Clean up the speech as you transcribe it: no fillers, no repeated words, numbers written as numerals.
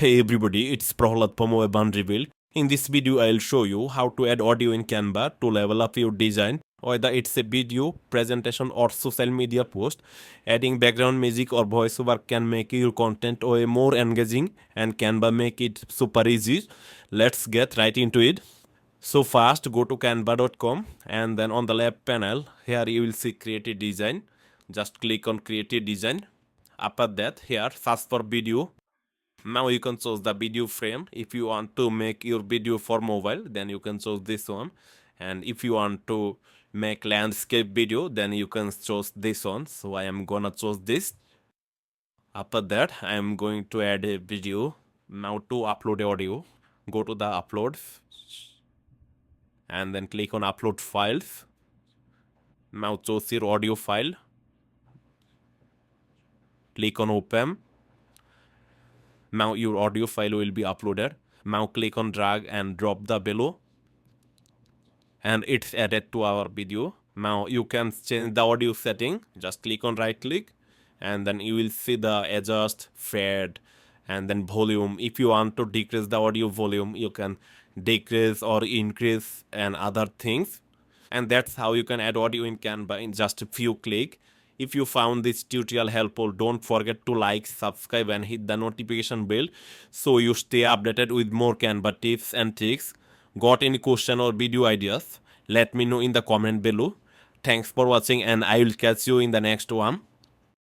Hey everybody, it's Prahlad from Web Unraveled. In this video, I'll show you how to add audio in Canva to level up your design, whether it's a video, presentation or social media post. Adding background music or voiceover can make your content way more engaging and Canva make it super easy. Let's get right into it. So first, go to canva.com and then on the left panel, here you will see creative design. Just click on creative design. After that, here search for video. Now you can choose the video frame. If you want to make your video for mobile, then you can choose this one. And if you want to make landscape video, then you can choose this one. So I am gonna choose this. After that, I am going to add a video. Now to upload audio, go to the upload and then click on upload files. Now choose your audio file. Click on open. Now your audio file will be uploaded. Now click on drag and drop the below. And it's added to our video. Now you can change the audio setting. Just click on right click and then you will see the adjust, fade and then volume. If you want to decrease the audio volume, you can decrease or increase and other things. And that's how you can add audio in Canva in just a few clicks. If you found this tutorial helpful, don't forget to like, subscribe and hit the notification bell so you stay updated with more Canva tips and tricks. Got any question or video ideas? Let me know in the comment below. Thanks for watching and I will catch you in the next one.